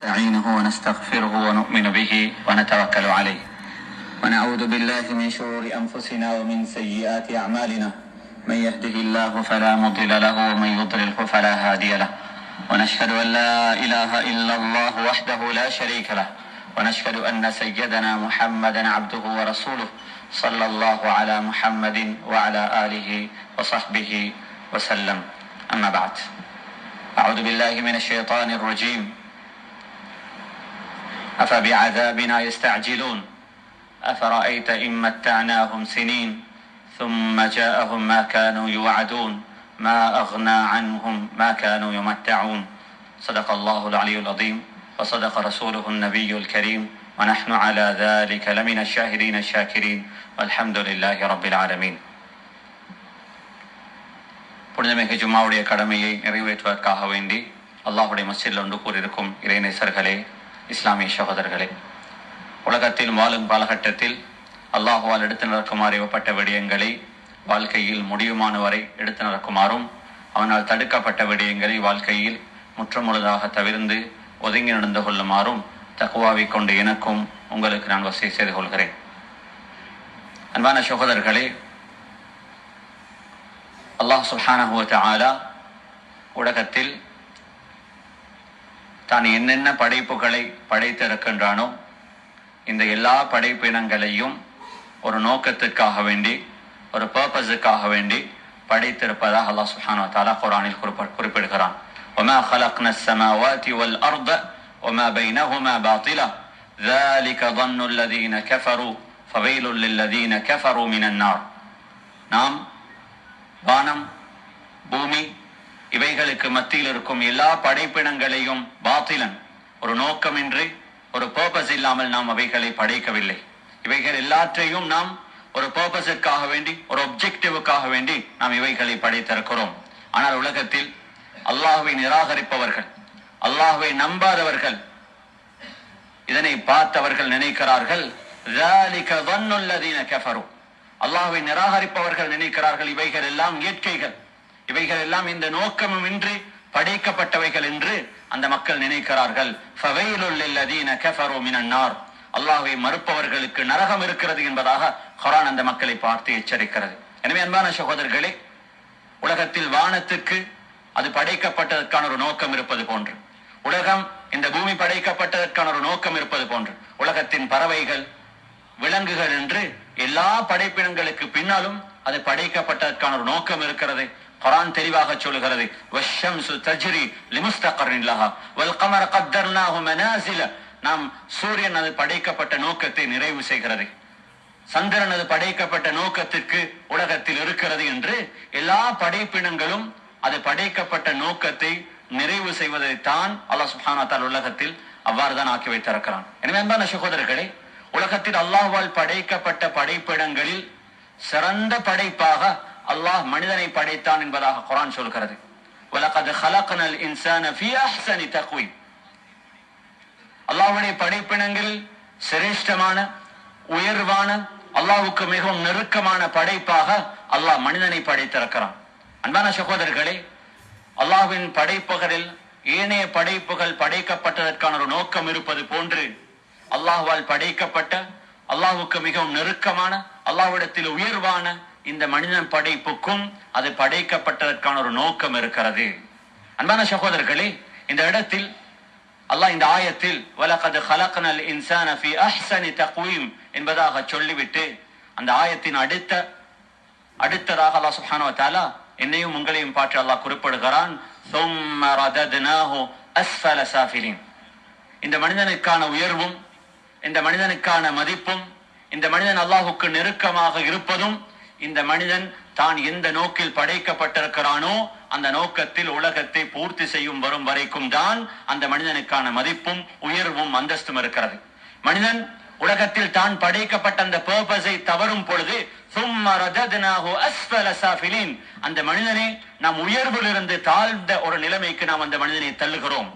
نستعينه ونستغفره ونؤمن به ونتوكل عليه ونعوذ بالله من شرور أنفسنا ومن سيئات أعمالنا من يهده الله فلا مضل له ومن يضلله فلا هادي له ونشهد أن لا إله إلا الله وحده لا شريك له ونشهد أن سيدنا محمدا عبده ورسوله صلى الله على محمد وعلى آله وصحبه وسلم أما بعد أعوذ بالله من الشيطان الرجيم أفبعذابنا يستعجلون أفرأيت إن متعناهم سنين ثم جاءهم ما كانوا يوعدون ما أغنى عنهم ما كانوا يمتعون صدق الله العلي العظيم وصدق رسوله النبي الكريم ونحن على ذلك لمن الشاهدين الشاكرين والحمد لله رب العالمين. புனிதமிகு ஜும்மாவுடைய கடமையை நிறைவேற்றுவதற்காக வேண்டி அல்லாஹுடைய மஸ்ஜிதில் ஒன்று கூறியிருக்கும் இறைநேசர்களே, இஸ்லாமிய சகோதரர்களே, உலகத்தில் வாழும் காலகட்டத்தில் அல்லாஹுவால் எடுத்து நடக்குமாறு ஏவப்பட்ட விடயங்களை வாழ்க்கையில் முடியுமான வரை எடுத்து நடக்குமாறும், அவனால் தடுக்கப்பட்ட விடயங்களை வாழ்க்கையில் முற்றுமுழுதாக தவிர்ந்து ஒதுங்கி நடந்து கொள்ளுமாறும் தக்குவாவை கொண்டு எனக்கும் உங்களுக்கு நான் வசதி செய்து கொள்கிறேன். அன்பான சகோதரர்களே, அல்லாஹ் சுப்ஹானஹு வ தஆலா உலகத்தில் தான் என்னென்ன படைப்புகளை படைத்திருக்கின்றானோ இந்த எல்லா படைப்பினங்களையும் ஒரு நோக்கத்துக்காக வேண்டி, ஒரு பர்பஸுக்காக வேண்டி படைத்திருப்பதாக அல்லாஹ் சுப்ஹானஹு வ தஆலா குர்ஆனில் குறிப்பிடுகிறான். وَمَا خَلَقْنَا السَّمَاوَاتِ وَالْأَرْضَ وَمَا بَيْنَهُمَا بَاطِلًا ذَلِكَ ظَنُّ الَّذِينَ كَفَرُوا فَوَيْلٌ لِلَّذِينَ كَفَرُوا مِنَ النَّارِ. நாம் வானம், பூமி இவைகளுக்கு மத்தியில் இருக்கும் எல்லா படைப்பினங்களையும் பாத்திலன், ஒரு நோக்கமின்றி, ஒரு பர்பஸ் இல்லாமல் நாம் அவைகளை படைக்கவில்லை. இவைகள் எல்லாற்றையும் நாம் ஒரு பர்பஸுக்காக வேண்டி, ஒரு ஒப்ஜெக்டிவுக்காக வேண்டி நாம் இவைகளை படைத்திருக்கிறோம். ஆனால் உலகத்தில் அல்லாஹ்வை நிராகரிப்பவர்கள், அல்லாஹ்வை நம்பாதவர்கள், இதனை பார்த்தவர்கள் நினைக்கிறார்கள் ذَلِكَ ظَنُّ الَّذِينَ كَفَرُوا. அல்லாஹ்வை நிராகரிப்பவர்கள் நினைக்கிறார்கள் இவைகள் எல்லாம் இயற்கைகள், இவைகள் எல்லாம் இந்த நோக்கமும் இன்றி படைக்கப்பட்டவைகள் என்று அந்த மக்கள் நினைக்கிறார்கள். فَوَيْلٌ لِلَّذِينَ كَفَرُوا مِنَ النَّارِ. அல்லாஹ்வை மறுப்பவர்களுக்கு நரகம் இருக்கிறது என்பதாக குர்ஆன் அந்த மக்களை பார்த்து எச்சரிக்கிறது. எனவே அன்பான சகோதரர்களே, உலகத்தில் வானத்துக்கு அது படைக்கப்பட்டதற்கான ஒரு நோக்கம் இருப்பது போன்று, உலகம் இந்த பூமி படைக்கப்பட்டதற்கான ஒரு நோக்கம் இருப்பது போன்று, உலகத்தின் பறவைகள், விலங்குகள் என்று எல்லா படைப்பினங்களுக்கு பின்னாலும் அது படைக்கப்பட்டதற்கான ஒரு நோக்கம் இருக்கிறது. குர்ஆன் தெளிவாக சொல்கிறது, வஷ்ஷம்சு தஜ்ரி லிமுஸ்தகர்ரின் லஹா வல் கமர கத்தர்னாஹு மனாசில. நாம் சூரியன் அது படைக்கப்பட்ட நோக்கத்தை நிறைவு செய்கிறது, சந்திரன் அது படைக்கப்பட்ட நோக்கத்திற்கு உலகத்தில் இருக்கிறது என்று எல்லா படைப்பினங்களும் அது படைக்கப்பட்ட நோக்கத்தை நிறைவு செய்வதைத்தான் அல்லாஹ் சுப்ஹானஹு வ தஆலா உலகத்தில் அவ்வாறு தான் ஆக்கி வைத்திருக்கிறான். எனவே அன்பான சகோதரர்களே, உலகத்தில் அல்லாஹ்வால் படைக்கப்பட்ட படைப்பிடங்களில் சிறந்த படைப்பாக அல்லாஹ் மனிதனை படைத்தான் என்பதாக குர்ஆன் சொல்கிறது. வலகத் خلقنا الانسان في احسن تقويم. அல்லாஹ்வுடைய படைப்பினங்களில் சிரேஷ்டமான, உயர்வான, அல்லாஹ்வுக்கு மிகவும் நெருக்கமான படைப்பாக அல்லாஹ் மனிதனை படைத்திருக்கிறான். அன்பான சகோதரர்களே, அல்லாஹ்வின் படைப்புகளில் ஏனைய படைப்புகள் படைக்கப்பட்டதற்கான ஒரு நோக்கம் இருப்பது போன்று அல்லாஹ்வால் படைக்கப்பட்ட, அல்லாஹ்வுக்கு மிகவும் நெருக்கமான, அல்லாஹ்விடத்தில் உயர்வான இந்த மனிதன் படைப்புக்கும் அது படைக்கப்பட்டதற்கான ஒரு நோக்கம் இருக்கிறது. அன்பான சகோதரர்களே, இந்த இடத்தில் அல்லாஹ் இந்த ஆயத்தில் வலகத் خلقنا الانسان في احسن تقويم என்பதாக சொல்லிவிட்டு அந்த ஆயத்தின் அடுத்ததாக அல்லாஹ் சுப்ஹானஹு வ தஆலா என்னையும் உங்களையும் பார்த்து அல்லாஹ் குறிப்பிடுகிறான், ثم رددناه اسفل سافلين. இந்த மனிதனுக்கான உயர்வும், இந்த மனிதனுக்கான மதிப்பும், இந்த மனிதன் அல்லாஹ்வுக்கு நெருக்கமாக இருப்பதும், இந்த மனிதன் தான் எந்த நோக்கில் படைக்கப்பட்டிருக்கிறானோ அந்த நோக்கத்தில் உலகத்தை பூர்த்தி செய்யும் வரும் வரைக்கும் தான் அந்த மனிதனுக்கான மதிப்பும் உயர்வும் அந்தஸ்தும் இருக்கிறது. மனிதன் உலகத்தில் தான் படைக்கப்பட்ட அந்த பர்பஸை தவறும் பொழுது ثم رددناه اسفل سافلين, அந்த மனிதனை நாம் உயர்விலிருந்து தாழ்ந்த ஒரு நிலைமைக்கு நாம் அந்த மனிதனை தள்ளுகிறோம்.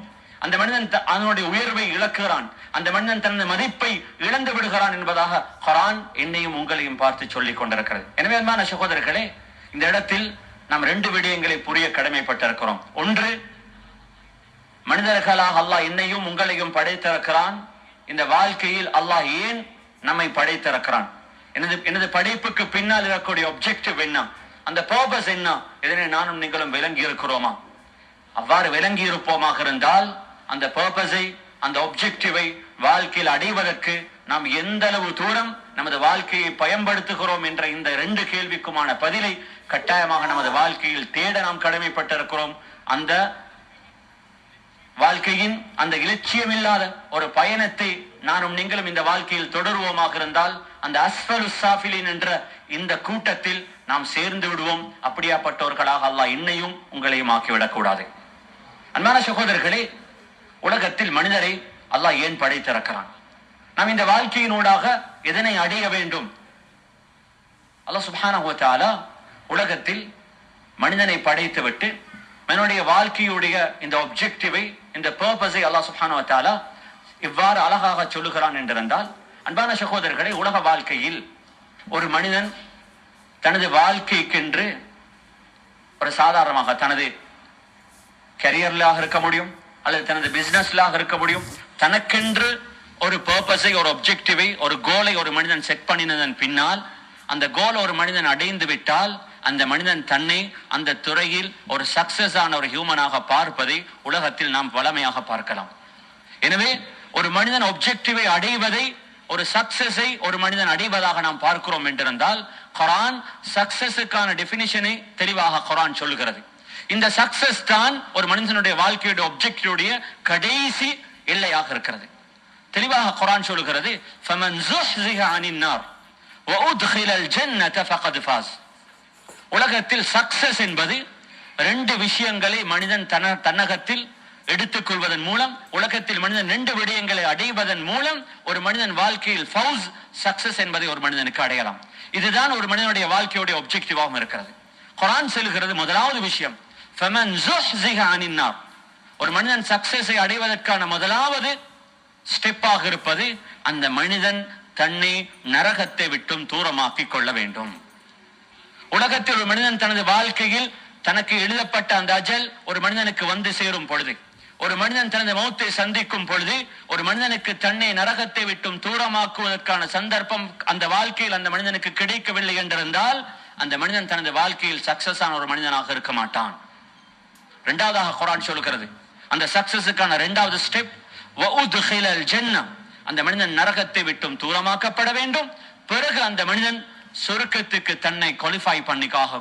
அந்த மனிதன் அதனுடைய உயர்வை இழக்கிறான், அந்த மனிதன் தனது மதிப்பை இழந்து விடுகிறான் என்பதாக குர்ஆன் என்னையும் உங்களையும் பார்த்து சொல்லிக் கொண்டிருக்கிறது. எனவே அன்பான சகோதரர்களே, இந்த இடத்தில் நாம் ரெண்டு விடயங்களை புரிய கடமைப்பட்டிருக்கிறோம். ஒன்று, மனிதர்களாக அல்லாஹ் என்னையும் உங்களையும் படைத்திருக்கிறான். இந்த வாழ்க்கையில் அல்லாஹ் ஏன் நம்மை படைத்திருக்கிறான், எனது படைப்புக்கு பின்னால் இருக்கக்கூடிய ஆப்ஜெக்டிவ் என்ன, அந்த பர்பஸ் என்ன, இதனை நானும் நீங்களும் விளங்கி இருக்கிறோமா? அவ்வாறு விளங்கி இருப்போமாக இருந்தால் அந்த பர்பஸை, அந்த ஆப்ஜெக்டிவை வாழ்க்கையில் அடைவதற்கு நாம் எந்த அளவு தூரம் நமது வாழ்க்கையை பயன்படுத்துகிறோம் என்ற இந்த 2 கேள்விக்குமான பதிலை கட்டாயமாக நமது வாழ்க்கையில் தேட நாம் கடமைப்பட்டிருக்கிறோம். அந்த வாழ்க்கையின் அந்த இலட்சியம் இல்லாத ஒரு பயணத்தை நானும் நீங்களும் இந்த வாழ்க்கையில் தொடருவோமாக இருந்தால் அந்த அஸ்ஃபலு சாஃபிலின் என்ற இந்த கூட்டத்தில் நாம் சேர்ந்து விடுவோம். அப்படியாப்பட்டவர்களாக அல்லாஹ் என்னையும் உங்களையும் ஆக்கிவிடக் கூடாது. அன்பான சகோதரர்களே, உலகத்தில் மனிதரை அல்லாஹ் ஏன் படைத்திருக்கிறான்? நாம் இந்த வாழ்க்கையினூடாக எதனை அடைய வேண்டும்? அல்லாஹ் சுப்ஹானஹு வ தஆலா உலகத்தில் மனிதனை படைத்துவிட்டு மனிதனுடைய வாழ்க்கையுடைய இந்த ஆப்ஜெக்டிவை, இந்த பர்பஸை அல்லாஹ் சுப்ஹானஹு வ தஆலா இவ்வாறு அழகாக சொல்லுகிறான் என்றிருந்தால், அன்பான சகோதரர்களை, உலக வாழ்க்கையில் ஒரு மனிதன் தனது வாழ்க்கைக்கென்று ஒரு சாதாரணமாக தனது கரியர்லாக இருக்க முடியும், அல்லது தனது பிசினஸ்லாக இருக்க முடியும், தனக்கென்று ஒரு பர்பஸை, ஒரு ஆப்ஜெக்டிவை, ஒரு கோலை ஒரு மனிதன் செட் பண்ணினதன் பின்னால் அந்த கோல் ஒரு மனிதன் அடைந்து விட்டால் அந்த மனிதன் தன்னை அந்த துறையில் ஒரு சக்சஸ் ஆன ஒரு ஹியூமனாக பார்ப்பதை உலகத்தில் நாம் வளமையாக பார்க்கலாம். எனவே ஒரு மனிதன் ஆப்ஜெக்டிவை அடைவதை, ஒரு சக்சஸை ஒரு மனிதன் அடைவதாக நாம் பார்க்கிறோம் என்றிருந்தால், குர்ஆன் சக்சஸுக்கான டெபினிஷனை தெளிவாக குர்ஆன் சொல்லுகிறது. இந்த சக்சஸ் தான் ஒரு மனிதனுடைய வாழ்க்கையுடைய ஆப்ஜெக்டிவுடைய கடைசி எல்லையாக இருக்கிறது. தெளிவாக குர்ஆன் சொல்லுகிறது, ஃபமன் ஸுஹ்ஸிஹ அனின் நார் வ உத்கிலல் ஜன்னத ஃபகத் ஃபாஸ். உலகத்தில் சக்சஸ் என்பது 2 விஷயங்களை மனிதன் தன்னகத்தில் எடுத்துக்கொள்வதன் மூலம், உலகத்தில் மனிதன் 2 விடயங்களை அடைவதன் மூலம் ஒரு மனிதன் வாழ்க்கையில் ஃபவுஸ், சக்சஸ் என்பதை ஒரு மனிதனுக்கு அடையலாம். இதுதான் ஒரு மனிதனுடைய வாழ்க்கையுடைய ஆப்ஜெக்டிவாகவும் இருக்கிறது. குர்ஆன் சொல்லுகிறது, முதலாவது விஷயம் ஃபமன் ஸுஹ்ஸிஹ அனின் நார், ஒரு மனிதன் சக்சஸை அடைவதற்கான முதலாவது ஸ்டெப்பாக இருப்பது அந்த மனிதன் தன்னை நரகத்தை விட்டும் தூரமாக்கிக் கொள்ள வேண்டும். உலகத்தில் ஒரு மனிதன் தனது வாழ்க்கையில் தனக்கு எழுதப்பட்ட அந்த அஜல் ஒரு மனிதனுக்கு வந்து சேரும் பொழுது, ஒரு மனிதன் தனது மௌத்தை சந்திக்கும் பொழுது, ஒரு மனிதனுக்கு தன்னை நரகத்தை விட்டும் தூரமாக்குவதற்கான சந்தர்ப்பம் அந்த வாழ்க்கையில் அந்த மனிதனுக்கு கிடைக்கவில்லை என்றிருந்தால் அந்த மனிதன் தனது வாழ்க்கையில் சக்சஸ் ஆன ஒரு மனிதனாக இருக்க மாட்டான். இரண்டாவதாக குர்ஆன் சொல்கிறது, அந்த சக்சஸுக்கான 2வது ஸ்டெப் வ உத்கிலல் ஜன்னah, அந்த மனிதன் நரகத்தை விட்டும் தூரமாக்கப்பட வேண்டும். பிறகு அந்த மனிதன் சொர்க்கத்துக்கு தன்னை குவாலிஃபை பண்ணிக்காக,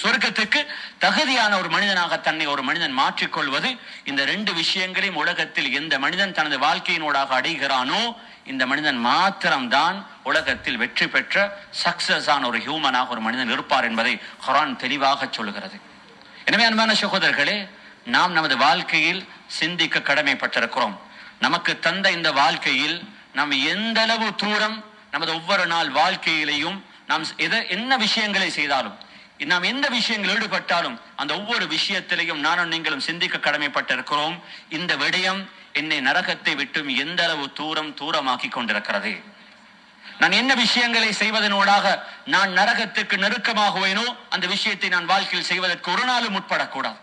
சொர்க்கத்துக்கு தகுதியான ஒரு மனிதனாக தன்னை ஒரு மனிதன் மாற்றிக்கொள்வது. இந்த 2 விஷயங்களையும் உலகத்தில் எந்த மனிதன் தனது வாழ்க்கையினூடாக அடைகிறானோ இந்த மனிதன் மாத்திரம்தான் உலகத்தில் வெற்றி பெற்ற சக்சஸ் ஆன ஒரு ஹியூமனாக ஒரு மனிதன் இருப்பார் என்பதை குர்ஆன் தெளிவாக சொல்லுகிறது. எனவே அன்பான சகோதரர்களே, நாம் நமது வாழ்க்கையில் சிந்திக்க கடமைப்பட்டிருக்கிறோம். நமக்கு தந்த இந்த வாழ்க்கையில் நாம் எந்த அளவு தூரம் நமது ஒவ்வொரு நாள் வாழ்க்கையிலையும் நாம் என்ன விஷயங்களை செய்தாலும், நாம் எந்த விஷயங்கள் ஈடுபட்டாலும் அந்த ஒவ்வொரு விஷயத்திலையும் நானும் நீங்களும் சிந்திக்க கடமைப்பட்டிருக்கிறோம். இந்த விடயம் என்னை நரகத்தை விட்டும் எந்த அளவு தூரமாக்கி கொண்டிருக்கிறது. நான் என்ன விஷயங்களை செய்வதனூடாக நான் நரகத்துக்கு நெருக்கமாகுவேனோ அந்த விஷயத்தை நான் வாழ்க்கையில் செய்வதற்கு ஒரு நாளும் முற்படக்கூடாது.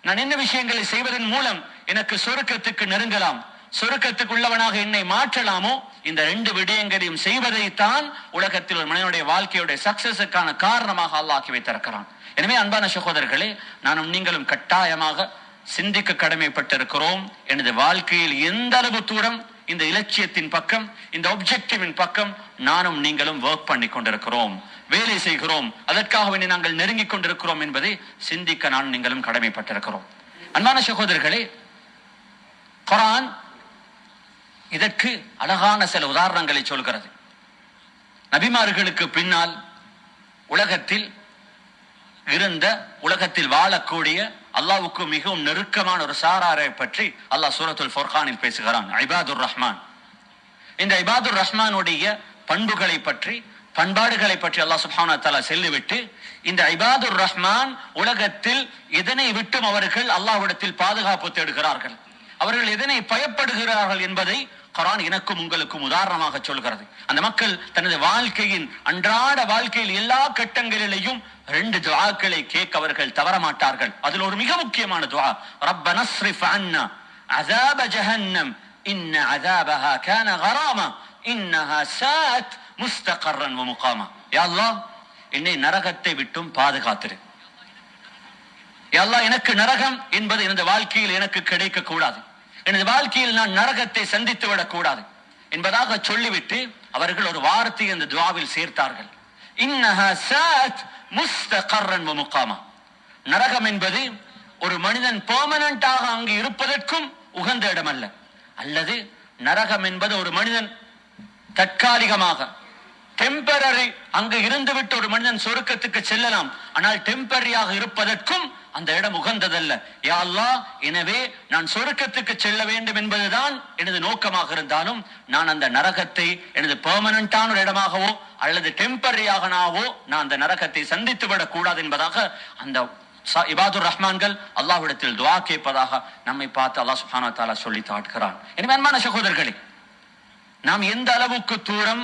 நான் என்ன விஷயங்களை செய்வதன் மூலம் எனக்கு சொர்க்கத்துக்கு நெருங்கலாம், சொர்க்கத்துக்கு உள்ளவனாக என்னை மாற்றலாமோ, இந்த 2 விடயங்களையும் செய்வதைத்தான் உலகத்தில் ஒரு மனிதனுடைய வாழ்க்கையுடைய சக்சஸுக்கான காரணமாக அல்லாஹ் ஆக்கி வைத்திருக்கிறான். எனவே அன்பான சகோதரர்களே, நானும் நீங்களும் கட்டாயமாக சிந்திக்க கடமைப்பட்டிருக்கிறோம். எனது வாழ்க்கையில் எந்த அளவு தூரம் இந்த இலட்சியத்தின் பக்கம், இந்த ஆப்ஜெக்டிவின் பக்கம் நானும் நீங்களும் ஒர்க் பண்ணி கொண்டிருக்கிறோம், வேலை செய்கிறோம், அதற்காக வேண்டி நாங்கள் நெருங்கிக் கொண்டிருக்கிறோம் என்பதை சிந்திக்க நானும் நீங்களும் கடமைப்பட்டிருக்கிறோம். அன்பான சகோதரர்களே, குர்ஆன் இதற்கு அழகான சில உதாரணங்களை சொல்கிறது. நபிமார்களுக்கு பின்னால் உலகத்தில் இருந்த, உலகத்தில் வாழக்கூடிய அல்லாஹ்வுக்கு மிகவும் நெருக்கமான ஒரு சாராரை பற்றி அல்லாஹ் சூரத்துல் ஃபுர்கானில் பேசுகிறான். இபாதுர் ரஹ்மான். இந்த இபாதுர் ரஹ்மானுடைய பண்புகளை பற்றி, பண்பாடுகளை பற்றி அல்லாஹ் சுப்ஹானஹு வ தஆலா சொல்லிவிட்டு, இந்த இபாதுர் ரஹ்மான் உலகத்தில் எதனை விட்டும் அவர்கள் அல்லாஹ்விடத்தில் பாதுகாப்பு தேடுகிறார்கள், அவர்கள் எதனை பயப்படுகிறார்கள் என்பதை குர்ஆன் எனக்கும் உங்களுக்கும் உதாரணமாக சொல்கிறது. அந்த மக்கள் தனது வாழ்க்கையின் அன்றாட வாழ்க்கையில் எல்லா கட்டங்களிலேயும் 2 துஆக்களை கேட்க அவர்கள் தவற மாட்டார்கள். அதில் ஒரு மிக முக்கியமான துஆ, ரப்பனா ஸ்ரிஃப் அன்னா அஸாப ஜஹன்னம் இன்ன அஸாபஹா கான கராமா இன்னஹா சாஅத் முஸ்தகர்ரன் வ முகாமா. யா அல்லாஹ், என்னை நரகத்தை விட்டும் பாதுகாத்திரு. யா அல்லாஹ், எனக்கு நரகம் என்பது எனது வாழ்க்கையில் எனக்கு கிடைக்க கூடாது, எனது வாழ்க்கையில் நான் நரகத்தை சந்தித்து விடக் கூடாது என்பதாக சொல்லிவிட்டு அவர்கள் ஒரு வார்த்தை அந்த துஆவில் சேர்த்தார்கள், இன்னஹா சாஅத் முஸ்தகர்ரன் வ முகாமா. நரகம் என்பது ஒரு மனிதன் பெர்மனன்ட்டாக அங்கு இருப்பதற்கும் உகந்த இடம் அல்ல, அல்லது நரகம் என்பது ஒரு மனிதன் தற்காலிகமாக டெம்பரரி அங்கு இருந்துவிட்டு ஒரு மனிதன் சொர்க்கத்துக்கு செல்லலாம், ஆனால் டெம்பரரியாக இருப்பதற்கும் அந்த இடம் உகந்ததல்ல. யா அல்லாஹ், எனவே நான் சொர்க்கத்துக்கு செல்ல வேண்டும் என்பதுதான் எனது நோக்கமாக இருந்தாலும் நான் அந்த நரகத்தை எனது பெர்மனன்டான ஒரு இடமாகவோ அல்லது டெம்பரரியாகவோ நான் அந்த நரகத்தை சந்தித்து விடக் கூடாது என்பதாக அந்த இபாதுர் ரஹ்மான்கள் அல்லாஹ்விடத்தில் துஆ கேட்பதாக நம்மை பார்த்து அல்லாஹ் சுப்ஹானஹு வ தஆலா சொல்லி காட்டுகிறான். எனவே அன்பான சகோதரர்களே, நாம் எந்த அளவுக்கு தூரம்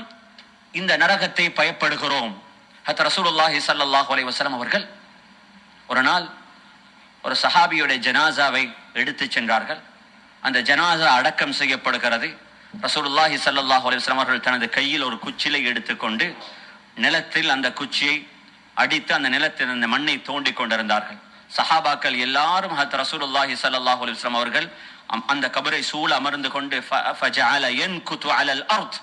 இந்த நரகத்தை பயப்படுகிறோம். ஹத் ரசூலுல்லாஹி ஸல்லல்லாஹு அலைஹி வஸல்லம் அவர்கள் ஒரு நாள் ஒரு சஹாபியுடைய ஜனாசாவை எடுத்து சென்றார்கள். அந்த ஜனாசா அடக்கம் செய்யப்படுகிறது. ரசூலுல்லாஹி ஸல்லல்லாஹு அலைஹி வஸல்லம் அவர்கள் தனது கையில் ஒரு குச்சிலை எடுத்துக்கொண்டு நிலத்தில் அந்த குச்சியை அடித்து அந்த நிலத்தில் அந்த மண்ணை தோண்டி கொண்டிருந்தார்கள். சஹாபாக்கள் எல்லாரும் ஹத் ரசூலுல்லாஹி ஸல்லல்லாஹு அலைஹி வஸல்லம் அவர்கள் அந்த கபரை சூழ அமர்ந்து கொண்டு ஃபஜஅல யன்குது அலல் அர்த்,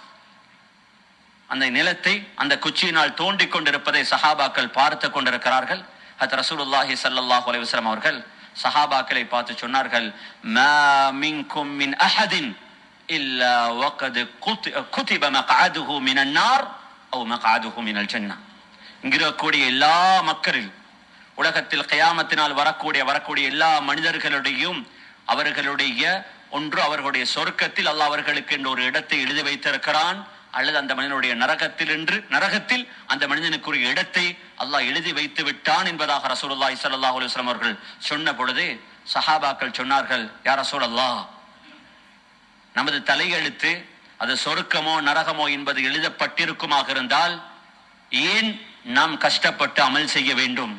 அந்த நிலத்தை அந்த குச்சியினால் தோண்டி கொண்டிருப்பதை சஹாபாக்கள் பார்த்து கொண்டிருக்கிறார்கள். ஹத் ரசூலுல்லாஹி ஸல்லல்லாஹு அலைஹி வஸல்லம் அவர்கள் சஹாபாக்களை பார்த்து சொன்னார்கள், மா மின்கும் மின் அஹதின் இல்லா வகத் குதிப மக்அதுஹு மினன் நார் அவ் மக்அதுஹு மினல் ஜன்னah. இங்கிருக்கக்கூடிய எல்லா மக்களில் உலகத்தில் கியாமத்தினால் வரக்கூடிய எல்லா மனிதர்களுடையும் அவர்களுடைய ஒன்று அவர்களுடைய சொர்க்கத்தில் அல்லாஹ் அவர்களுக்கு என்று ஒரு இடத்தை எழுதி வைத்திருக்கிறான், அல்லது அந்த மனிதனுடைய நரகத்தில் அந்த மனிதனுக்குரிய இடத்தை அல்லாஹ் எழுதி வைத்து விட்டான் என்பதாக ரசூலுல்லாஹி ஸல்லல்லாஹு அலைஹி வஸல்லம் அவர்கள் சொன்ன பொழுது சஹாபாக்கள் சொன்னார்கள், யா ரசூலல்லாஹ், நமது தலையெழுத்து அது சொர்க்கமோ நரகமோ என்பது எழுதப்பட்டிருக்குமாக இருந்தால் ஏன் நாம் கஷ்டப்பட்டு அமல் செய்ய வேண்டும்?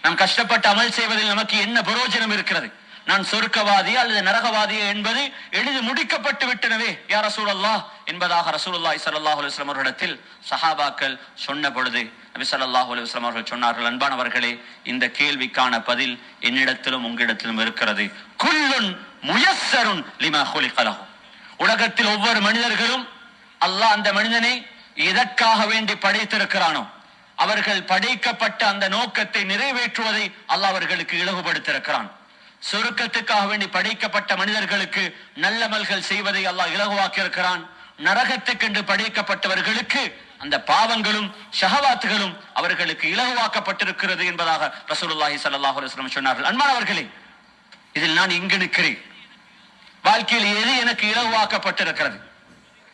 நாம் கஷ்டப்பட்டு அமல் செய்வதில் நமக்கு என்ன பிரயோஜனம் இருக்கிறது? நான் சொர்க்கவாதி அல்லது நரகவாதியா என்பது எழுதி முடிக்கப்பட்டு விட்டனவே யா ரசூலல்லாஹ் என்பதாக ரசூலுல்லாஹி ஸல்லல்லாஹு அலைஹி வஸல்லம் அவர்களிடத்தில் சஹாபாக்கள் சொன்ன பொழுது நபி ஸல்லல்லாஹு அலைஹி வஸல்லம் அவர்கள் சொன்னார்கள், அன்பானவர்களே, இந்த கேள்விக்கான பதில் என்னிடத்திலும் உங்களிடத்திலும் இருக்கிறது. குல்லுன் முயஸ்ஸருன் லிமா குலிக லஹு. உலகத்தில் ஒவ்வொரு மனிதர்களும் அல்லாஹ் அந்த மனிதனை எதற்காக வேண்டி படைத்திருக்கிறானோ அவர்கள் படைக்கப்பட்ட அந்த நோக்கத்தை நிறைவேற்றுவதை அல்லாஹ் அவர்களுக்கு இலகுபடுத்தியிருக்கிறான். சொர்க்கத்துக்காக வேண்டி படைக்கப்பட்ட மனிதர்களுக்கு நல்லமல்கள் செய்வதை அல்லாஹ் இலகுவாக்கி இருக்கிறான். நரகத்துக்கென்று படைக்கப்பட்டவர்களுக்கு அந்த பாவங்களும் ஷஹவாத்துகளும் அவர்களுக்கு இலகுவாக்கப்பட்டிருக்கிறது என்பதாக ரசூலுல்லாஹி ஸல்லல்லாஹு அலைஹி வஸல்லம் சொன்னார்கள். அன்பானவர்களே, இதில் நான் இங்கு நிற்கிறேன். வாழ்க்கையில் எது எனக்கு இலகுவாக்கப்பட்டிருக்கிறது?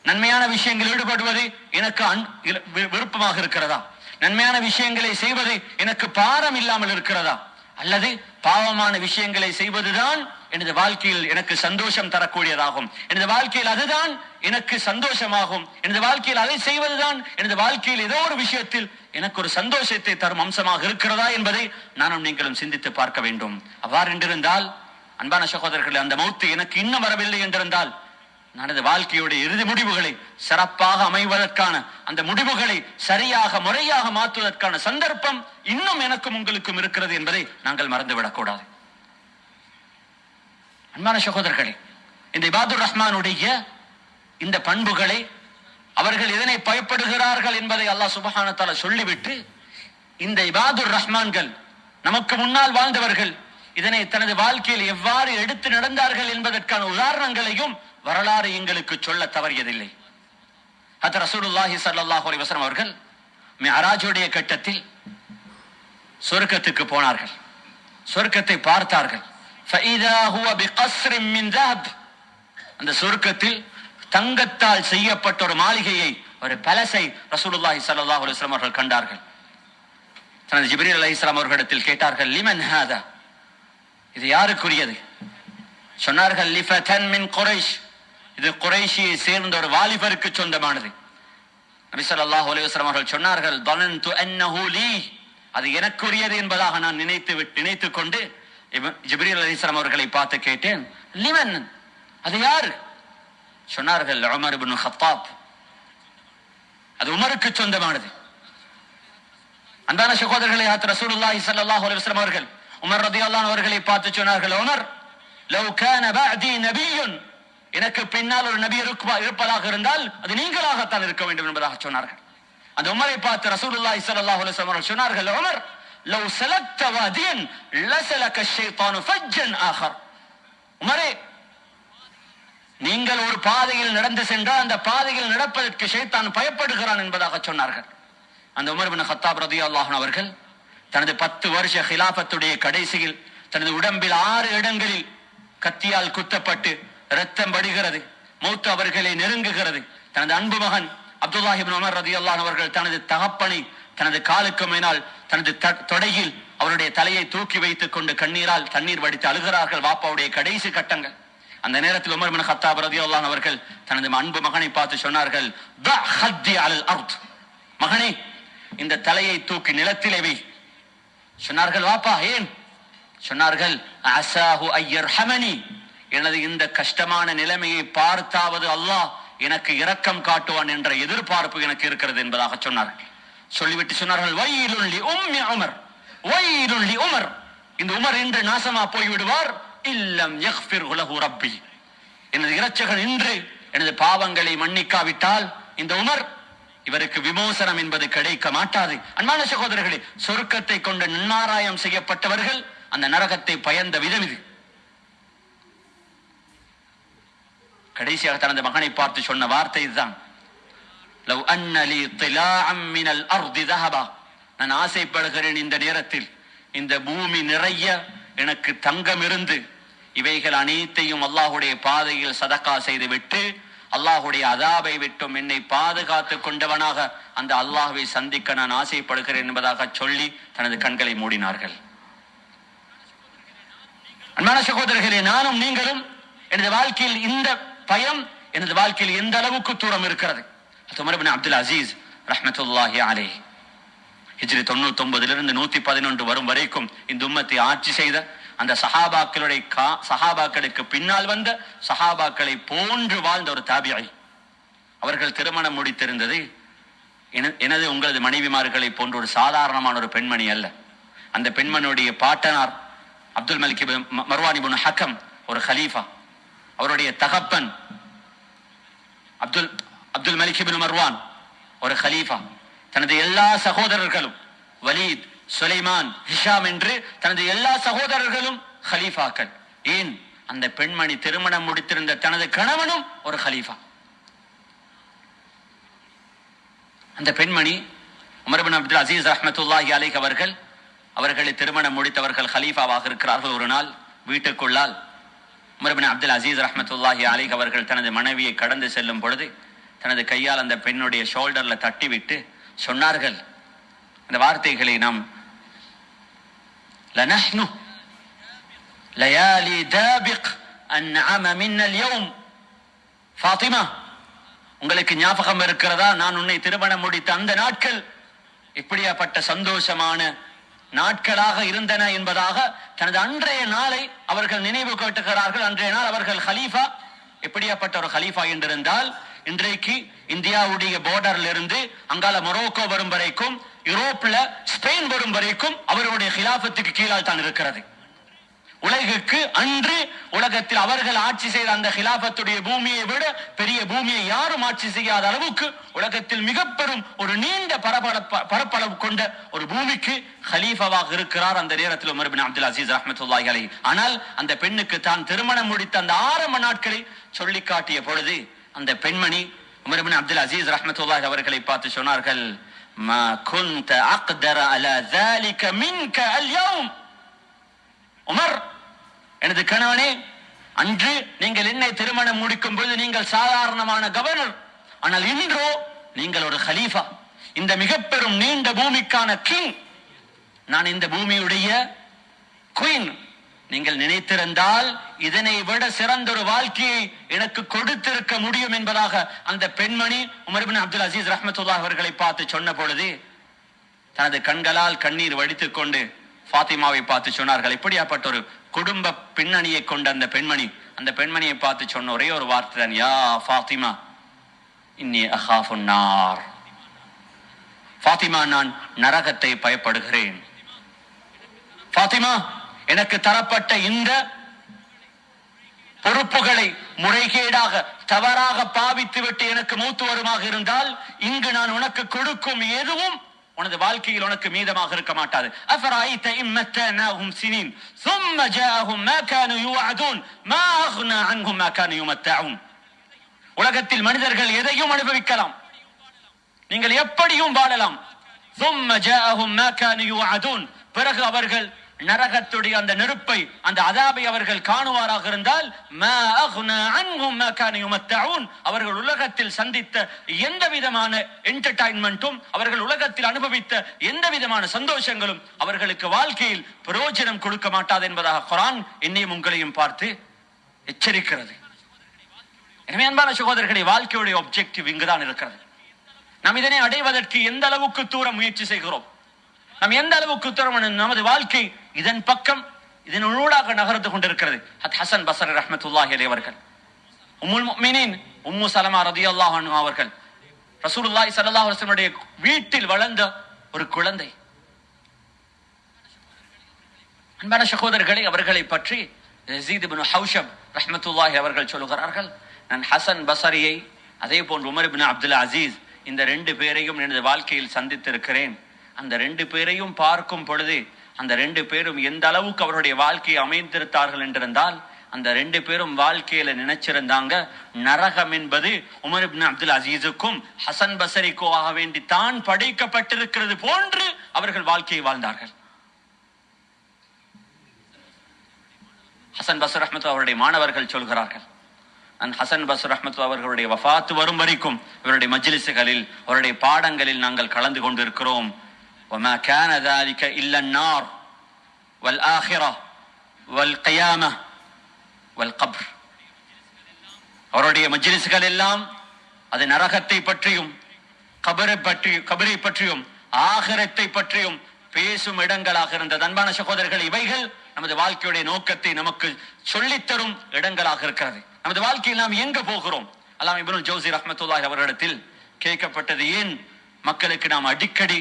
நன்மையான விஷயங்கள் ஈடுபடுவது எனக்கு விருப்பமாக இருக்கிறதா? நன்மையான விஷயங்களை செய்வது எனக்கு பாரம் இல்லாமல் இருக்கிறதா? அல்லது பாவமான விஷயங்களை செய்வதுதான் எனது வாழ்க்கையில் எனக்கு சந்தோஷம் தரக்கூடியதாகும், எனது வாழ்க்கையில் அதுதான் எனக்கு சந்தோஷமாகும், எனது வாழ்க்கையில் அதை செய்வதுதான் எனது வாழ்க்கையில் ஏதோ ஒரு விஷயத்தில் எனக்கு ஒரு சந்தோஷத்தை தரும் அம்சமாக இருக்கிறதா என்பதை நானும் நீங்களும் சிந்தித்து பார்க்க வேண்டும். அவ்வாறு என்றிருந்தால் அன்பான சகோதரர்களே, அந்த மௌத்து எனக்கு இன்னும் வரவில்லை என்றிருந்தால் எனது வாழ்க்கையுடைய இறுதி முடிவுகளை சிறப்பாக அமைவதற்கான அந்த முடிவுகளை சரியாக முறையாக மாற்றுவதற்கான சந்தர்ப்பம் இன்னும் எனக்கும் உங்களுக்கும் இருக்கிறது என்பதை நாங்கள் மறந்துவிடக் கூடாது. அன்பான சகோதரர்களே, இந்த இபாதுர் ரஹ்மானுடைய இந்த பண்புகளை அவர்கள் எதனை பயப்படுகிறார்கள் என்பதை அல்லாஹ் சுப்ஹானஹு வ தஆலா சொல்லிவிட்டு இந்த இபாதுர் ரஹ்மான்கள் நமக்கு முன்னால் வாழ்ந்தவர்கள் இதனை தனது வாழ்க்கையில் எவ்வாறு எடுத்து நடந்தார்கள் என்பதற்கான உதாரணங்களையும் வரலாறு எங்களுக்கு சொல்ல தவறியதில்லை. ஹத் ரசூலுல்லாஹி ஸல்லல்லாஹு அலைஹி வஸல்லம் அவர்கள் மிஅராஜுடைய கட்டத்தில் சொர்க்கத்துக்கு போனார்கள். சொர்க்கத்தை பார்த்தார்கள். ஃபஇதா ஹுவ பிகஸ்ரின் மின் ذهب. அந்த சொர்க்கத்தில் தங்கத்தால் செய்யப்பட்ட ஒரு மாளிகையை, ஒரு பேலஸை ரசூலுல்லாஹி ஸல்லல்லாஹு அலைஹி வஸல்லம் அவர்கள் கண்டார்கள். தனது ஜிப்ரீல் அலைஹிஸ்ஸலாம் அவர்களிடத்தில் கேட்டார்கள், லிமன் ஹாதா, இது யாருக்குரியது? சொன்னார்கள், லிஃபதன் மின் குரைஷ், இது குறைஷியை சேர்ந்த ஒரு வாலிபருக்கு சொந்தமானது. நபி ஸல்லல்லாஹு அலைஹி வஸல்லம் அவர்கள் சொன்னார்கள், தனன்து அன்னஹு லீ, அது எனக்குரியது என்பதாக நான் நினைத்துக் கொண்டு ஜிப்ரீல் அலைஹிஸ்ஸலாம் அவர்களை பார்த்து கேட்டேன், லிமன், அது யார்? சொன்னார்கள், உமர் இப்னு கத்தாப், அது உமருக்கு சொந்தமானது. அன்பான சகோதரர்களே, ரசூலுல்லாஹி ஸல்லல்லாஹு அலைஹி வஸல்லம் அவர்கள் உமர் ரலியல்லாஹு அன்ஹு அவர்களை பார்த்து சொன்னார்கள், உமர், லவ் கான பஅதி நபிய்யுன், எனக்கு பின்னால் ஒரு நபி இருப்பதாக இருந்தால் அது நீங்களாகத்தான் இருக்க வேண்டும் என்பதாக சொன்னார்கள். அந்த உமரை பார்த்து ரசூலுல்லாஹி ஸல்லல்லாஹு அலைஹி வஸல்லம் அவர்கள் சொன்னார்கள், உமர், லவ் சலக்த வாதியன் லஸலக ஷைத்தானு ஃபஜ்ஜன் ஆகர். உமரே, நீங்கள் ஒரு பாதையில் நடந்து சென்றால் அந்த பாதையில் நடப்பதற்கு ஷைத்தான் பயப்படுகிறான் என்பதாக சொன்னார்கள். அந்த உமர் இப்னு கத்தாப் ரலியல்லாஹு அன்ஹு அவர்கள் தனது 10 வருஷ ஹிலாஃபத்துடைய கடைசியில் தனது உடம்பில் 6 இடங்களில் கத்தியால் குத்தப்பட்டு ரத்தம் வடிகிறது, மௌத் அவர்களை நெருங்குகிறது. தனது அன்பு மகன் அப்துல்லாஹ் இப்னு உமர் ரலியல்லாஹு அன்ஹு அவர்கள் தனது தகப்பனை தனது காலுக்கு மேலால் தனது தொடையில் அவருடைய தலையை தூக்கி வைத்துக் கொண்டு கண்ணீரால் தண்ணீர் வடித்து அழுகிறார்கள். வாப்பாவுடைய கடைசி கட்டங்கள். அந்த நேரத்தில் உமர் இப்னு கத்தாப் ரலியல்லாஹு அன்ஹு அவர்கள் தனது அன்பு மகனை பார்த்து சொன்னார்கள், மகனே, இந்த தலையை தூக்கி நிலத்திலே வை. சொன்னார்கள், வாப்பா, ஏன்? சொன்னார்கள், அஸாஹு அய்யர்ஹமனி, எனது இந்த கஷ்டமான நிலைமையை பார்த்தாவது அல்லாஹ் எனக்கு இரக்கம் காட்டுவான் என்ற எதிர்பார்ப்பு எனக்கு இருக்கிறது என்பதாக சொன்னார்கள். சொல்லிவிட்டு சொன்னார்கள், வயலுன் லி உம்மி உமர், வயலுன் லி உமர், இந்த உமர் இன்று நாசமா போய்விடுவார், இல்லம் யக்ஃபிர் லஹு ரப்பி, எனது இரட்சகன் இன்று எனது பாவங்களை மன்னிக்காவிட்டால் இந்த உமர், இவருக்கு விமோசனம் என்பது கிடைக்க மாட்டாது. அன்பான சகோதரர்களே, சொர்க்கத்தை கொண்டு நன்னாராயம் செய்யப்பட்டவர்கள் அந்த நரகத்தை பயந்த விதம் இது. கடைசியாக தனது மகனை பார்த்து சொன்ன வார்த்தை இதுதான், லவ் அன்ன லீ திலாஅம் மினல் அர்தி ذهبا, நான் ஆசைப்படுகிறேன் இந்த நேரத்தில் இந்த பூமி நிறைய எனக்கு தங்கம் இருந்து இவைகள் அனைத்தையும் அல்லாஹ்வுடைய பாதையில் சதகா செய்து விட்டு அல்லாஹ்வுடைய அதாபை விட்டும் என்னை பாதுகாத்துக் கொண்டவனாக அந்த அல்லாஹ்வை சந்திக்க நான் ஆசைப்படுகிறேன் என்பதாக சொல்லி தனது கண்களை மூடினார்கள். அன்பான சகோதரர்களே, நானும் நீங்களும் எனது வாழ்க்கையில் இந்த பயம் எனது வாழ்க்கையில் எந்த அளவுக்கு தூரம் இருக்கிறது. உமர் இப்னு அப்துல் அசீஸ் ரஹ்மத்துல்லாஹி அலைஹி ஹிஜ்ரி 99 111 வரும் வரைக்கும் இந்த உம்மத்தை ஆட்சி செய்த அந்த சஹாபாக்களுக்கு பின்னால் வந்த சஹாபாக்களை போன்று வாழ்ந்த ஒரு தாபிஈ. அவர்கள் திருமணம் முடித்திருந்தது எனது உங்களது மனைவிமார்களை போன்ற ஒரு சாதாரணமான ஒரு பெண்மணி அல்ல. அந்த பெண்மணியுடைய பாட்டனார் அப்துல் மலிக் மர்வான் இப்னு ஹக்கம் ஒரு ஹலீஃபா. அவருடைய தகப்பன் அப்துல் மலிக் இப்னு மர்வான் ஒரு ஹலீஃபா. தனது எல்லா சகோதரர்களும் வலீத், சுலைமான், ஹிஷாம் என்று தனது எல்லா சகோதரர்களும் ஹலீஃபாக்கள். ஏன்? அந்த பெண்மணி திருமணம் முடித்திருந்த தனது கணவனும் ஒரு ஹலீஃபா. அந்த பெண்மணி உமர் இப்னு அப்துல் அசீஸ் ரஹ்மத்துல்லாஹி அலைஹி அவர்களை திருமணம் முடித்தவர்கள் ஹலீஃபாவாக இருக்கிறார்கள். ஒரு நாள் வீட்டுக்குள்ளால் உமர் இப்னு அப்துல் அசீஸ் ரஹ்மத்துல்லாஹி அலைஹி அவர்கள் தனது மனைவியை கடந்து செல்லும் பொழுது தனது கையால் அந்த பெண்ணுடைய ஷோல்டர்ல தட்டி விட்டு சொன்னார்கள் இந்த வார்த்தைகளை, நாம் லனஹ்னு லயாலி தாபிக் அன்அம மின்ன அல்யௌம் ஃபாத்திமா, உங்களுக்கு ஞாபகம் இருக்கிறதா, நான் உன்னை திருமணம் முடித்த அந்த நாட்கள் இப்படியாப்பட்ட சந்தோஷமான நாட்களாக இருந்தன என்பதாக தனது அன்றைய நாளை அவர்கள் நினைவு காட்டுகிறார்கள். அன்றைய நாள் அவர்கள் ஹலீஃபா. எப்படியாப்பட்ட ஒரு ஹலீஃபா என்றிருந்தால், இன்றைக்கு இந்தியாவுடைய பார்டர்ல இருந்து அங்கால மொரோக்கோ வரும் வரைக்கும், யூரோப்ல ஸ்பெயின் வரும் வரைக்கும் அவருடைய ஹிலாஃபத்துக்கு கீழால் தான் இருக்கிறது. உலகுக்கு அன்று உலகத்தில் அவர்கள் ஆட்சி செய்த அந்த ஹிலாஃபத்துடைய பூமியை விட பெரிய பூமியை யாரும் ஆட்சி செய்யாத அளவுக்கு உலகத்தில் மிக பெரும் ஒரு நீண்ட பரப்பளவு கொண்ட ஒரு பூமிக்கு ஹலீஃபாவாக இருக்கிறார் அந்த நேரத்தில் உமர் இப்னு அப்துல் அசீஸ் ரஹ்மத்துல்லாஹி அலைஹி. ஆனால் அந்த பெண்ணுக்கு தான் திருமணம் முடித்த அந்த ஆரம்ப நாட்களை சொல்லி காட்டிய பொழுது அந்த பெண்மணி உமர் இப்னு அப்துல் அசீஸ் ரஹ்மத்துல்லாஹி அவர்களை பார்த்து சொன்னார்கள், மா குன்த அக்தர அலா ذلك மின்க அல்யௌம். உமர், எனது கணவனே, அன்று நீங்கள் என்னை திருமணம் முடிக்கும் பொழுது நீங்கள் சாதாரணமான கவர்னர், ஆனால் இன்றோ நீங்கள் ஒரு ஹலீஃபா, இந்த மிக பெரும் நீண்ட பூமிக்கான கிங், நான் இந்த பூமியுடைய குயின், நீங்கள் நினைத்திருந்தால் இதனை விட சிறந்த ஒரு வாழ்க்கையை எனக்கு கொடுத்திருக்க முடியும் என்பதாக அந்த பெண்மணி உமர் இப்னு அப்துல் அசீஸ் ரஹ்மத்துல்லாஹி அவர்களை பார்த்து சொன்ன பொழுது தனது கண்களால் கண்ணீர் வடித்துக் கொண்டு ஃபாத்திமாவை பார்த்து சொன்னார்கள். இப்படியாப்பட்ட ஒரு குடும்ப பின்னணியை கொண்ட அந்த பெண்மணியை பார்த்து சொன்ன ஒரே ஒரு வார்த்தை தான், யா ஃபாத்திமா இன்னி அகாஃபுன் நார். ஃபாத்திமா, நான் நரகத்தை பயப்படுகிறேன். ஃபாத்திமா, எனக்கு தரப்பட்ட இந்த பொறுப்புகளை முறைகேடாக தவறாக பாவித்து விட்டு எனக்கு மூத்து வருமாக இருந்தால் இங்கு நான் உனக்கு கொடுக்கும் எதுவும் உனது வாழ்க்கையில் உனக்கு மீதமாக இருக்க மாட்டாது. அஃபரைத இம்மத்தனாஹும் சினீன் ثم جاءهم ما كانوا يوعدون ما اغنى عنهم ما كانوا يمتعون. உலகத்தில் மனிதர்கள் எதையும் அனுபவிக்கலாம், நீங்கள் எப்படியும் வாழலாம். ثم جاءهم ما كانوا يوعدون. பிறகு அவர்கள் நரகத்துடைய அந்த நெருப்பை, அந்த அதாபை அவர்கள் காணுவாராக இருந்தால் மா அக்னா அன்ஹும் மா கானு யுமத்தஊன். அவர்கள் உலகத்தில் சந்தித்த எந்த விதமான என்டர்டைன்மெண்ட்டும், அவர்கள் உலகத்தில் அனுபவித்த எந்த விதமான சந்தோஷங்களும் அவர்களுக்கு வாழ்க்கையில் பிரயோஜனம் கொடுக்க மாட்டாது என்பதாக குர்ஆன் என்னையும் உங்களையும் பார்த்து எச்சரிக்கிறது. எனவே அன்பான சகோதரர்களே, வாழ்க்கையுடைய ஆப்ஜெக்டிவ் இங்குதான் இருக்கிறது. நாம் இதனை அடைவதற்கு எந்த அளவுக்கு தூரம் முயற்சி செய்கிறோம், நாம் எந்த அளவுக்கு தூரம் நமது வாழ்க்கை இதன் பக்கம் இதனூடாக நகர்ந்து கொண்டிருக்கிறது. ஹசன் பஸ்ரி ரஹ்மத்துல்லாஹி அலைஹி அவர்கள், உம்முல் முஃமினீன் உம்மு சலமா ரலியல்லாஹு அன்ஹா அவர்கள் ரசூலுல்லாஹி ஸல்லல்லாஹு அலைஹி வஸல்லம் வீட்டில் வளர்ந்த ஒரு குழந்தை. அன்பான சகோதரர்களே, அவர்களை பற்றி யஸீத் இப்னு ஹௌஷப் ரஹ்மத்துல்லாஹி அவர்கள் சொல்கிறார்கள், நான் ஹசன் பஸ்ரியை அதே போன்று உமர் இப்னு அப்துல் அசீஸ் இந்த ரெண்டு பேரையும் எனது வாழ்க்கையில் சந்தித்திருக்கிறேன். அந்த ரெண்டு பேரையும் பார்க்கும் பொழுது அந்த ரெண்டு பேரும் எந்த அளவுக்கு அவருடைய வாழ்க்கையை அமைந்திருத்தார்கள் என்றிருந்தால், அந்த ரெண்டு பேரும் வாழ்க்கையில நினைச்சிருந்தாங்க நரகம் என்பது உமர் இப்னு அப்துல் அசீஸுக்கும் ஹசன் பஸ்ரிக்கோ ஆக வேண்டி தான் படைக்கப்பட்டிருக்கிறது போன்று அவர்கள் வாழ்க்கையை வாழ்ந்தார்கள். ஹசன் பஸ்ரி ரஹ்மத்துல்லாஹி அவருடைய மாணவர்கள் சொல்கிறார்கள், ஹசன் பஸ்ரி ரஹ்மத்துல்லாஹி அவர்களுடைய வஃபாத் வரும் வரைக்கும் இவருடைய மஜ்லிஸ்களில், அவருடைய பாடங்களில் நாங்கள் கலந்து கொண்டிருக்கிறோம். وما كان ذلك إلا النار والآخرة والقيامة والقبر. அவருடைய மஜ்லிஸ்கள் எல்லாம் அது நரகத்தை பற்றியும் கபரை பற்றியும் ஆகிரத்தை பற்றியும் பேசும் இடங்களாக இருந்தது. அன்பான சகோதரர்கள், இவைகள் நமது வாழ்க்கையுடைய நோக்கத்தை நமக்கு சொல்லித்தரும் இடங்களாக இருக்கிறது. நமது வாழ்க்கையில் நாம் எங்க போகிறோம்? அல்லாமா இப்னுல் ஜௌசி ரஹ்மத்துல்லாஹி அவர்களிடத்தில் கேட்கப்பட்டது, ஏன் மக்களுக்கு நாம் அடிக்கடி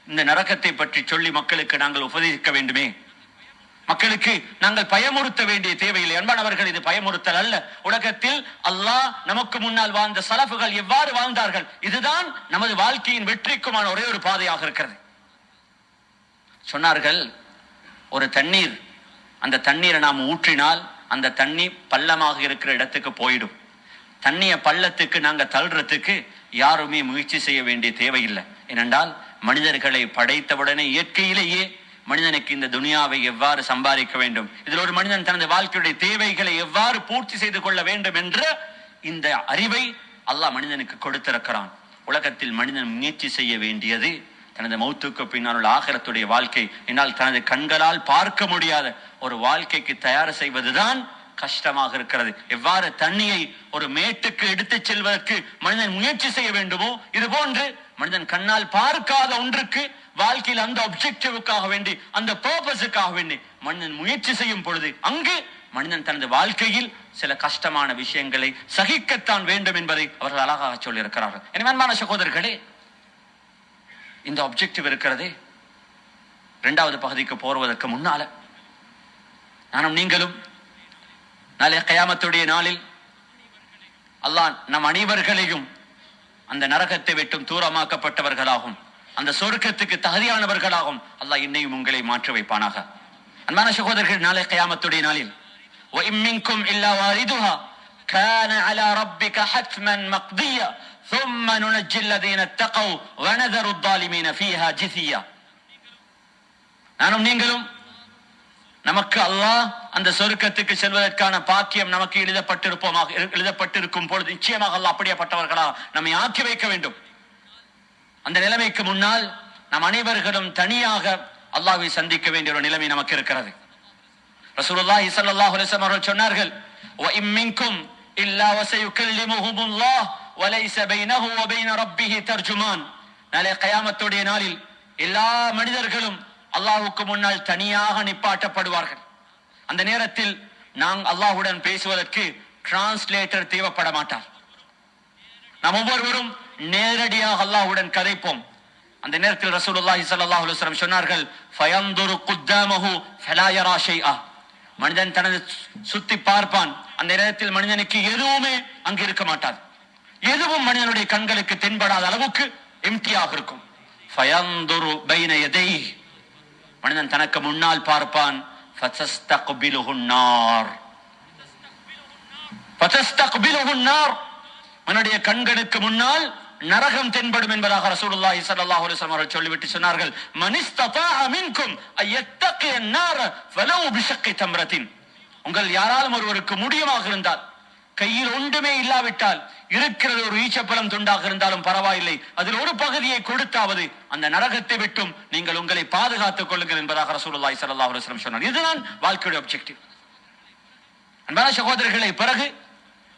இந்த நரகத்தை பற்றி சொல்லி மக்களுக்கு நாங்கள் உபதேசிக்க வேண்டுமே, மக்களுக்கு நாங்கள் பயமுறுத்த வேண்டிய தேவையில்லை. அன்பானவர்கள், இது பயமுறுத்தல் அல்ல. உலகத்தில் அல்லாஹ் நமக்கு முன்னால் வாழ்ந்த சலஃபுகள் எவ்வாறு வாழ்ந்தார்கள், இதுதான் நமது வாழ்க்கையின் வெற்றிக்குமான ஒரே ஒரு பாதையாக இருக்கிறது. சொன்னார்கள், ஒரு தண்ணீர், அந்த தண்ணீரை நாம் ஊற்றினால் அந்த தண்ணி பள்ளமாக இருக்கிற இடத்துக்கு போயிடும். தண்ணிய பள்ளத்துக்கு நாங்க தள்ளுறதுக்கு யாருமே முயற்சி செய்ய வேண்டிய தேவையில்லை. ஏனென்றால் மனிதர்களை படைத்தவுடனே இயற்கையிலேயே மனிதனுக்கு இந்த துனியாவை எவ்வாறு சம்பாதிக்க வேண்டும், இதில் ஒரு மனிதன் தனது வாழ்க்கையுடைய தேவைகளை எவ்வாறு பூர்த்தி செய்து கொள்ள வேண்டும் என்ற இந்த அறிவை அல்லாஹ் மனிதனுக்கு கொடுத்திருக்கிறான். உலகத்தில் மனிதன் முயற்சி செய்ய வேண்டியது தனது மௌத்துக்கு பின்னால் உள்ள ஆகிரத்துடைய வாழ்க்கை, என்னால் தனது கண்களால் பார்க்க முடியாத ஒரு வாழ்க்கைக்கு தயார் செய்வதுதான் கஷ்டமாக இருக்கிறது. எவ்வாறு தண்ணியை ஒரு மேட்டுக்கு எடுத்துச் செல்வதற்கு மனிதன் முயற்சி செய்ய வேண்டுமோ, இது போன்று மனிதன் கண்ணால் பார்க்காத ஒன்றுக்கு வாழ்க்கையில் அந்த ஆப்ஜெக்டிவுக்காக வேண்டி, அந்த பர்பஸுக்காக வேண்டி மனிதன் முயற்சி செய்யும் பொழுது அங்கு மனிதன் தனது வாழ்க்கையில் சில கஷ்டமான விஷயங்களை சகிக்கத்தான் வேண்டும் என்பதை அவர்கள் அழகாக சொல்லி இருக்கிறார்கள். எனவே அன்பான சகோதரர்களே, இந்த ஆப்ஜெக்டிவ் இருக்கிறதே, இரண்டாவது பகுதிக்கு போவதற்கு முன்னால நானும் நீங்களும் நாளை கியாமத்துடைய நாளில் அல்லாஹ் நம் அனைவர்களையும் அந்த நரகத்தை விட்டும் தூரமாக்கப்பட்டவர்களாகும், அந்த சொர்க்கத்துக்கு தகுதியானவர்களாகும் அல்லாஹ் என்னையும் உங்களை மாற்றி வைப்பானாக. அன்பான சகோதரர்கள், நாளை கியாமத்துடைய நாளில் وَإِن مِّنكُمْ إِلَّا وَارِدُهَا كَانَ عَلَى رَبِّكَ حَتْمًا مَقْضِيًّا ثُمَّ نُنَجِّي الَّذِينَ اتَّقَوْا وَنَذَرُ الظَّالِمِينَ فِيهَا جِثِيًّا. நானும் நீங்களும் நமக்கு அல்லாஹ் அந்த சொர்க்கத்துக்கு செல்வதற்கான பாக்கியம் நமக்கு எழுதப்பட்டிருக்கும் பொழுது நிச்சயமாக அல்லாஹ் அப்படியேப்பட்டவர்களா நம்மை ஆக்கி வைக்க வேண்டும். அந்த நிலைமைக்கு முன்னால் நாம் அனைவர்களும் தனியாக அல்லாஹ்வை சந்திக்க வேண்டிய ஒரு நிலைமை நமக்கு இருக்கிறது. ரசூலுல்லாஹி ஸல்லல்லாஹு அலைஹி வஸல்லம் அவர்கள் சொன்னார்கள், வ இம் மின்கும் இல்லா வஸயுகல்லிமுஹுமுல்லாஹ் வலைஸ பைனஹு வ பைன ரப்பிஹி தர்ஜுமான். நாளை கியாமத்துடைய நாளில் எல்லா மனிதர்களும் அல்லாஹ்வுக்கு முன்னால் தனியாக நிப்பாட்டப்படுவார்கள். அந்த நேரத்தில் நாம் அல்லாஹ்வுடன் பேசுவதற்கு டிரான்ஸ்லேட்டர் தேவைப்பட மாட்டார். நாம் ஒவ்வொருவரும் நேரடியாக அல்லாஹ்வுடன் கதைப்போம். அந்த நேரத்தில் ரசூலுல்லாஹி ஸல்லல்லாஹு அலைஹி வஸல்லம் சொன்னார்கள், ஃபயன்துரு குத்தாமஹு ஃபலா யரா ஷைஆ. மனிதன் தனது சுத்தி பார்ப்பான். அந்த நேரத்தில் மனிதனுக்கு எதுவுமே அங்கு இருக்க மாட்டாது. எதுவும் மனிதனுடைய கண்களுக்கு தென்படாத அளவுக்கு எம்டியாக இருக்கும். ஃபயன்துரு பைன யதைஹி. மனிதன் தனக்கு முன்னால் பார்ப்பான். ஃபதஸ்தக்பிலுஹுன் நார். ஃபதஸ்தக்பிலுஹுன் நார். மனிதனுடைய கண்களுக்கு முன்னால் நரகம் தென்படும் என்பதாக ரசூலுல்லாஹி ஸல்லல்லாஹு அலைஹி வஸல்லம் அவர்கள் சொல்லிவிட்டு சொன்னார்கள், மனிஸ்ததாஅ மின்கும் அய்யத்தகி அன்-நார் ஃபலவ் பிஷக்கி தம்ரத்தின். உங்கள் யாராலும் ஒருவருக்கு முடியுமாக இருந்தால், கையில் ஒன்றுமே இல்லாவிட்டால், இருக்கிறது ஒரு ஈச்சப்பழம் துண்டாக இருந்தாலும் பரவாயில்லை, அதில் ஒரு பகுதியை கொடுத்தாவது அந்த நரகத்தை விட்டும் நீங்கள் உங்களை பாதுகாத்துக் கொள்ளுங்கள் என்பதாக ரசூலுல்லாஹி ஸல்லல்லாஹு அலைஹி வஸல்லம் சொன்னார். இதுதான் வாழ்க்கையுடைய ஆப்ஜெக்டிவ். அன்பான சகோதரர்களை, பிறகு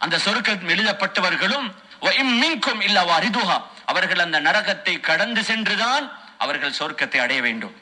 அந்த சொர்க்கம் எழுதப்பட்டவர்களும் அவர்கள் அந்த நரகத்தை கடந்து சென்றுதான் அவர்கள் சொர்க்கத்தை அடைய வேண்டும்.